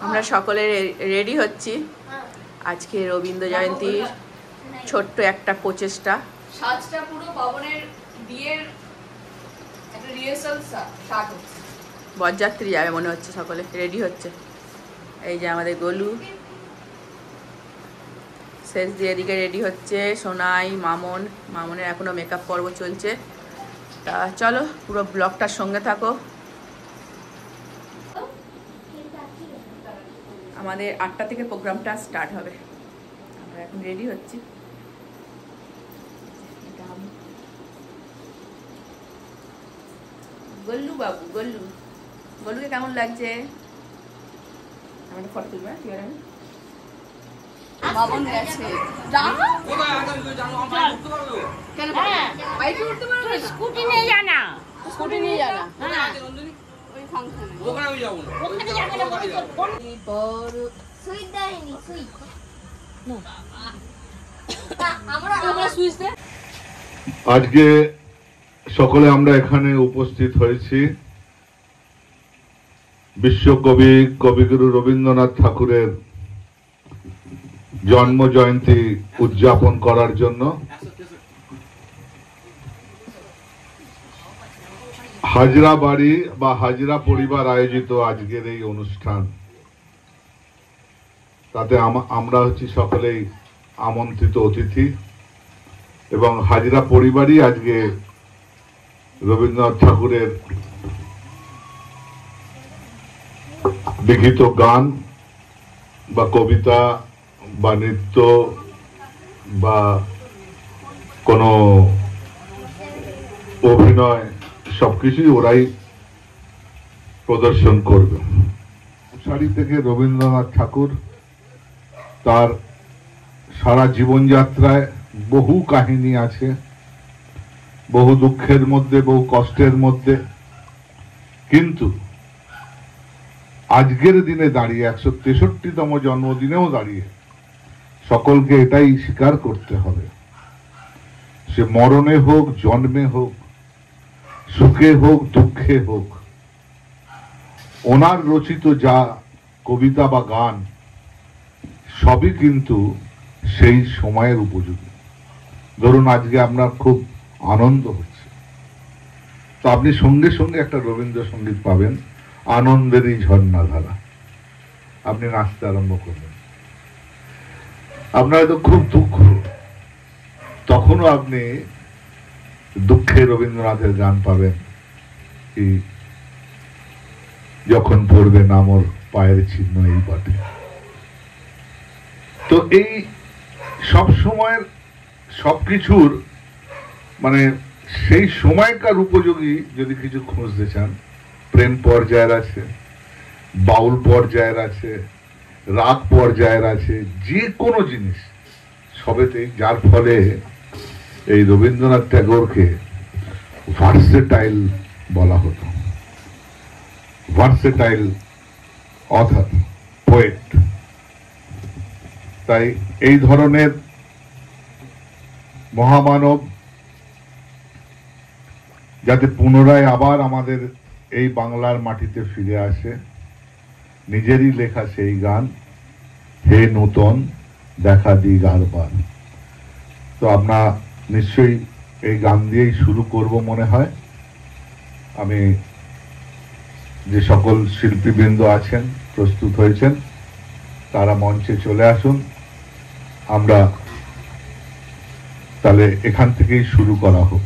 আমরা সকলে রেডি হচ্ছি আজকে রবীন্দ্র জয়ন্তীর ছোট্ট একটা প্রচেষ্টা। সাজটা পুরো পাবনের বিয়ের একটা রিহার্সাল স্টার্ট হচ্ছে। বরযাত্রী যাবে মনে হচ্ছে, সকলে রেডি হচ্ছে। এই যে আমাদের গোলু শেষ দিয়ে এদিকে রেডি হচ্ছে, সোনাই, মামনের এখনো মেকআপ পর্ব চলছে। তা চলো পুরো ব্লগটার সঙ্গে থাকো। আমাদের 8টা থেকে প্রোগ্রামটা স্টার্ট হবে। আমরা এখন রেডি হচ্ছি। গল্লু বাবু, গল্লুকে কেমন লাগছে? আমাদের ফটো তুলবে কি করে? বাবন গেছে স্কুটি নিয়ে জানা স্কুটি নিয়ে জানা ওই ফাংশনে ওখানে আমি যাবো না, ওখানে যাবে না বড় সুইট দেয়নি সুইট আমরা সুইচ দে। আজকে সকলে আমরা এখানে উপস্থিত হয়েছি বিশ্বকবি কবিগুরু রবীন্দ্রনাথ ঠাকুরের জন্ম জয়ন্তী উদযাপন করার জন্য। হাজরা বাড়ি বা হাজরা পরিবার আয়োজিত আজকের এই অনুষ্ঠান, তাতে আমরা হচ্ছি সকলেই আমন্ত্রিত অতিথি এবং হাজরা পরিবারই আজকে রবীন্দ্রনাথ ঠাকুরের লিখিত গান বা কবিতা বা নৃত্য বা কোনো অভিনয় সবকিছুই ওরাই প্রদর্শন করবে। শাড়ি থেকে রবীন্দ্রনাথ ঠাকুর তার সারা জীবনযাত্রায় বহু কাহিনী আছে, বহু দুঃখের মধ্যে, বহু কষ্টের মধ্যে, কিন্তু আজকের দিনে দাঁড়িয়ে 163তম জন্মদিনেও দাঁড়িয়ে সকলকে এটাই স্বীকার করতে হবে, সে মরণে হোক জন্মে হোক, সুখে হোক দুঃখে হোক, ওনার রচিত যা কবিতা বা গান সবই কিন্তু সেই সময়ের উপযোগী। ধরুন আজকে আপনার খুব আনন্দ হচ্ছে, তো আপনি সঙ্গে সঙ্গে একটা রবীন্দ্রসঙ্গীত পাবেন, আনন্দেরই ঝর্ণাধারা, আপনি নাচতে আরম্ভ করবেন। আপনার হয়তো খুব দুঃখ, তখনও আপনি দুঃখে রবীন্দ্রনাথের গান পাবেন, কি যখন পড়বে নামর পায়ের চিহ্ন এই পাটে। তো এই সব সময়ের সবকিছুর মানে সেই সময়কার উপযোগী যদি কিছু খুঁজতে চান, প্রেম পর্যায়ের আছে, বাউল পর্যায়ের আছে, রাগ পর্যায়ের আছে, যে কোনো জিনিস সবেতেই, যার ফলে এই রবীন্দ্রনাথ ট্যাগোরকে ভার্সেটাইল বলা হতো, ভার্সেটাইল অথর, পোয়েট। তাই এই ধরনের মহামানব যাতে পুনরায় আবার আমাদের এই বাংলার মাটিতে ফিরে আসে, নিজেরই লেখা সেই গান, হে নূতন দেখা দিক আরবার। তো আমরা নিশ্চয়ই এই গান দিয়েই শুরু করব মনে হয়। আমি যে সকল শিল্পীবৃন্দ আছেন, প্রস্তুত হয়েছেন, তারা মঞ্চে চলে আসুন। আমরা তাহলে এখান থেকেই শুরু করা হোক।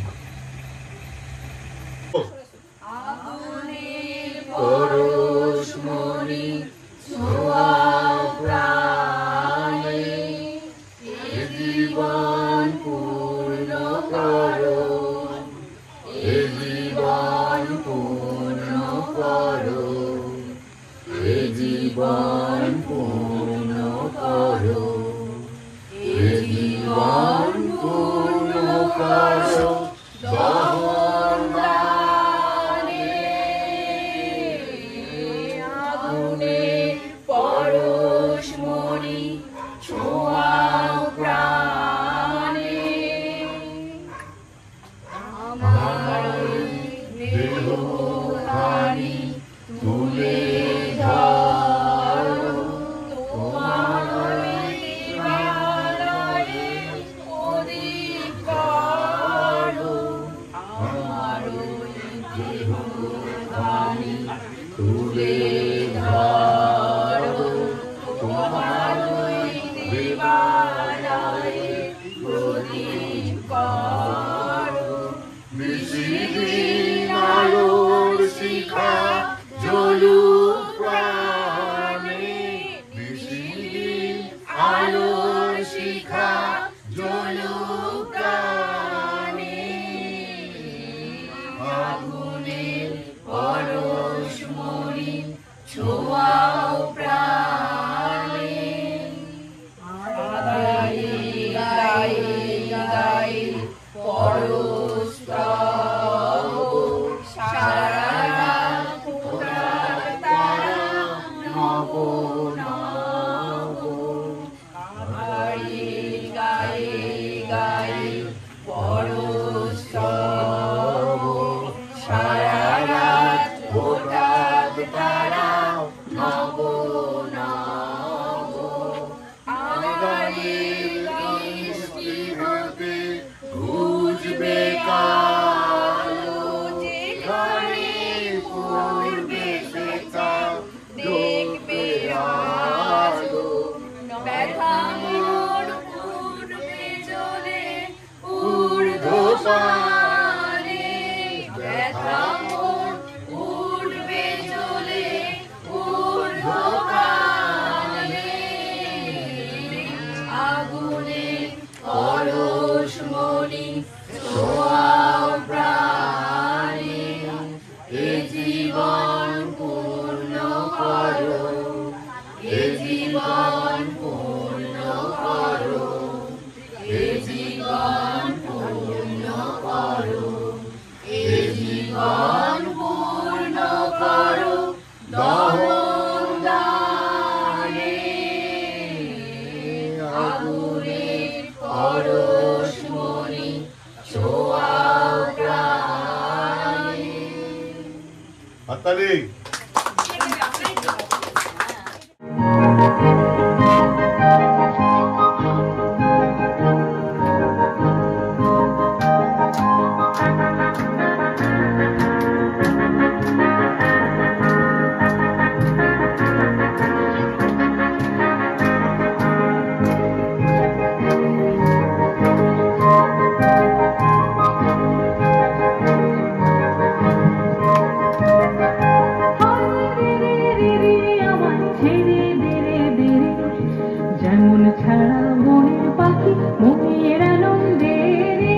তুলে ধর তুলে ধরো তোমারই দিবানায় প্রদীপ করো নিশিদিন আলোর শিখা জ্বলুক প্রাণে নিশিদিন আলোর শিখা জ্বলুক প্রাণে আগুনের পরশ মলিন ছোঁয়াও প্রাণে গায়ে গায়ে গায়ে পরশ পাও সারা রাত ফোটার তারা নব নব গায়ে গায়ে গায়ে পরশ পাও সারা রাত ফোটার তারা নব নব আগামীর বৃষ্টি হতে ঘুচবে কালো যেখানে পূর্বে সেটা দেখবে আলো ব্যথা মোর পূর্বে চলে ঊর্ধ্বপানে ব্যথা মোর পূর্বে চলে ঊর্ধ্বপানে আগুনের পরশ মলিন ছোঁয়াও প্রাণে এ জীবন পূর্ণ করো এ জীবন পূর্ণ করো এ জীবন পূর্ণ করো এ জীবন পূর্ণ করো দহন দানে আগুনের পরশ মলিন ছোঁয়াও প্রাণে হাততালি যেমন ছাড়া মনের পাখি মনের আনন্দে রে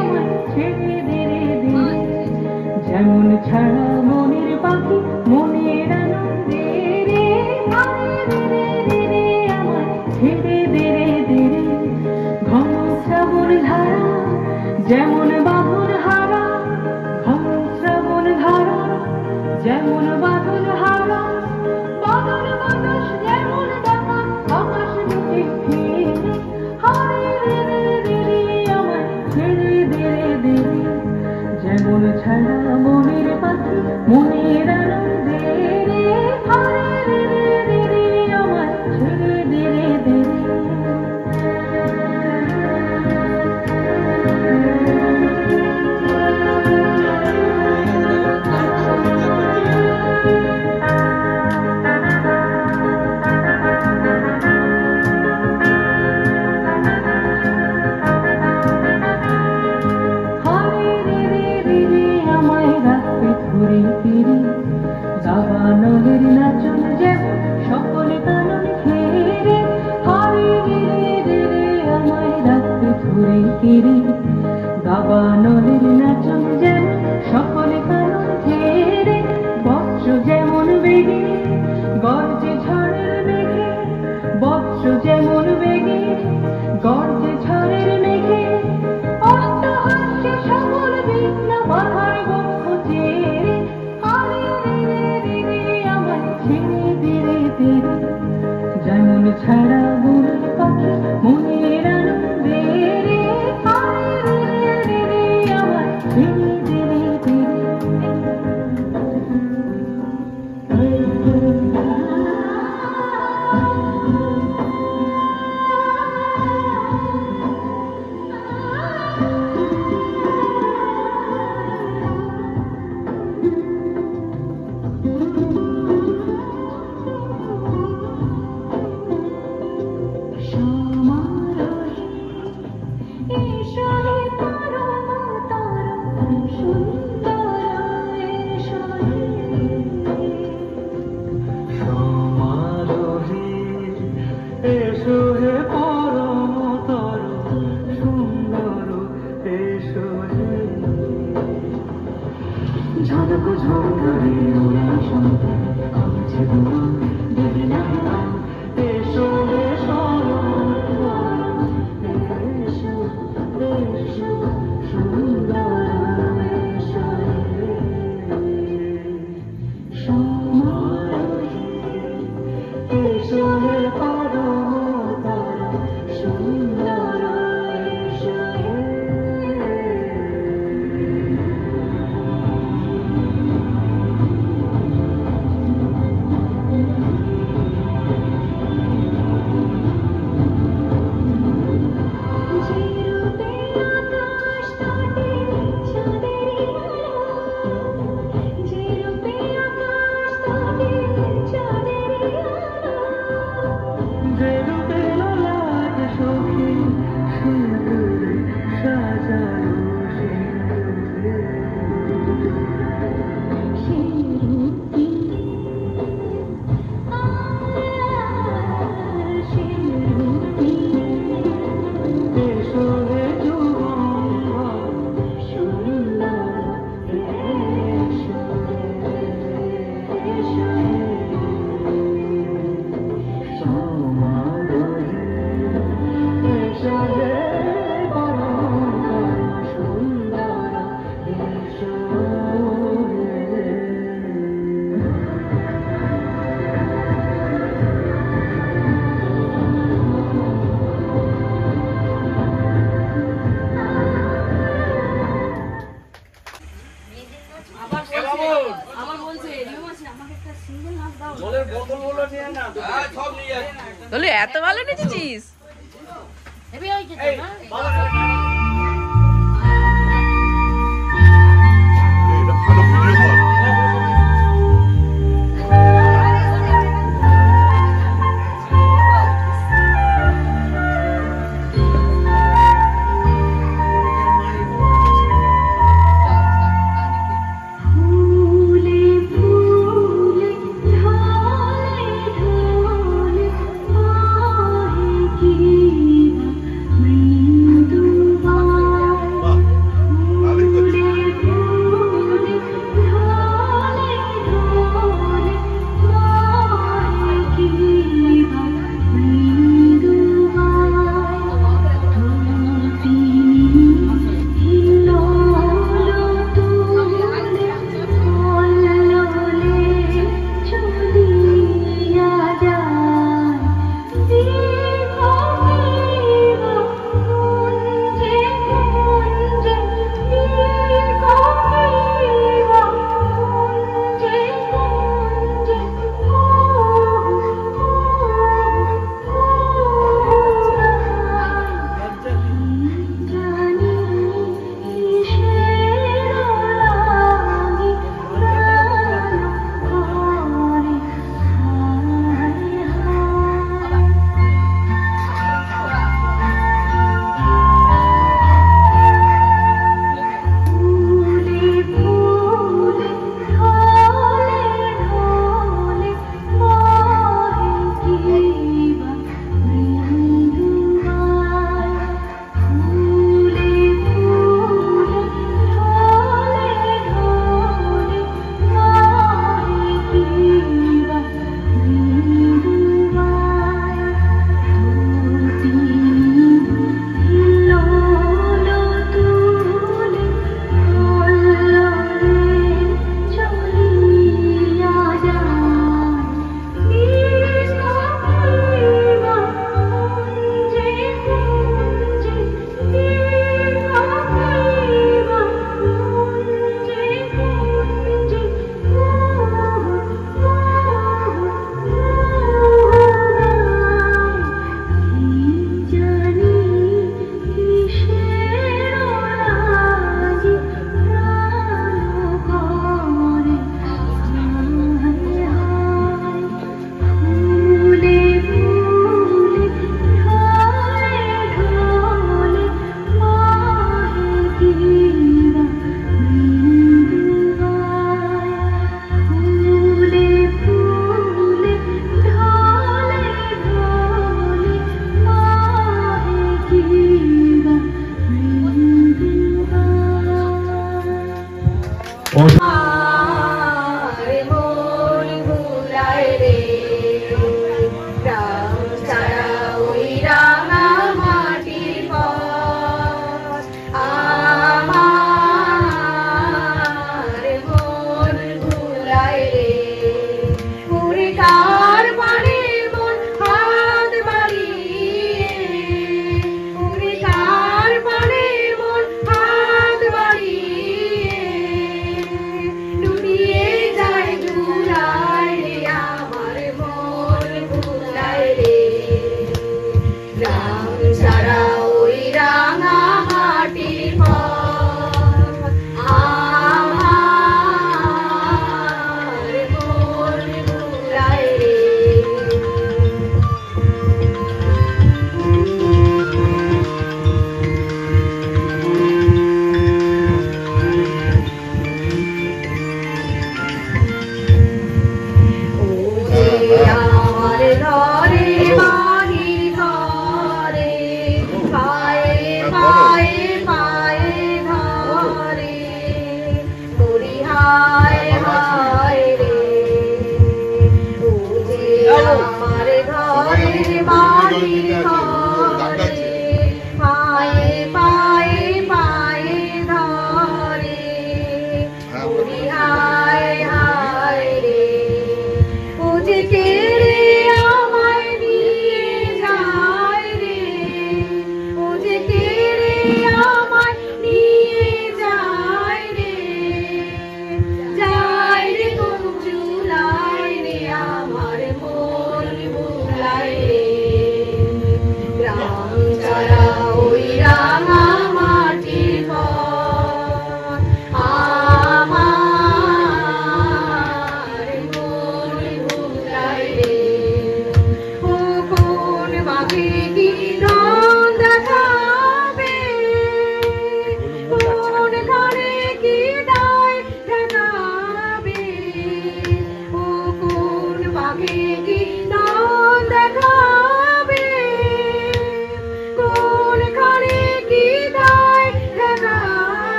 আমার ছেড়ে দে রে যেমন ছাড়া মনের পাখি মনের আনন্দে রে আমার ছেড়ে দে রে ঘন শ্রাবণ ধারা যেমন বাঁধন হারা ঘন শ্রাবণ ধারা যেমন বাঁধন হারা বাদল বাতাস যেমন ডাকা আকাশ নিচে ফিরে হারে রে আমার ছেড়ে দে যেমন ছাড়া মনের পাখি মনের আনন্দে রে হারে রে আমার ছেড়ে দে দাবানলের নাচন যেমন সকলে কানন খেয়ে রে হারে রে আমায় রাখতে ধরে ফিরে দাবানলের নাচন যেমন সকলে কানন খেয়ে রে বৎস যেমন বেগে গর্জে ঝড়ের মেঘে বৎস যেমন বেগে গর্জে ঝড়ের মেঘে অট্টহাস্যে সকল বিঘ্ন বাধার বক্ষ চেয়ে যেমন ছাড়া মনের পাখি মনের আনন্দে রে আমার ছেড়ে দে বলে এত ভালো নেচেছিস? হেভি হয়েছে তো না? ভালোই করছিস।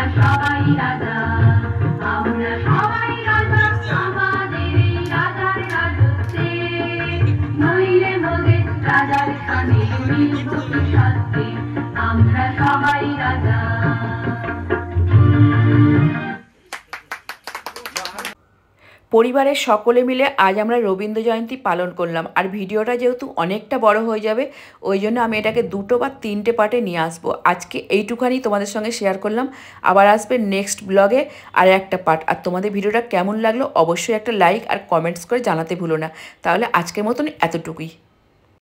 আমরা সবাই রাজা, আমরা সবাই রাজা আমাদের এই রাজার রাজত্বে, নইলে মোদের রাজার সামনে মিলব কি সত্যি, আমরা সবাই রাজা। পরিবারের সকলে মিলে আজ আমরা রবীন্দ্র জয়ন্তী পালন করলাম। আর ভিডিওটা যেহেতু অনেকটা বড় হয়ে যাবে, ওই জন্য আমি এটাকে 2 বা 3টে পার্টে নিয়ে আসবো। আজকে এইটুখানি তোমাদের সঙ্গে শেয়ার করলাম। আবার আসবে নেক্সট ব্লগে আর একটা পার্ট। আর তোমাদের ভিডিওটা কেমন লাগলো অবশ্যই একটা লাইক আর কমেন্টস করে জানাতে ভুলো না। তাহলে আজকের মতন এতটুকুই।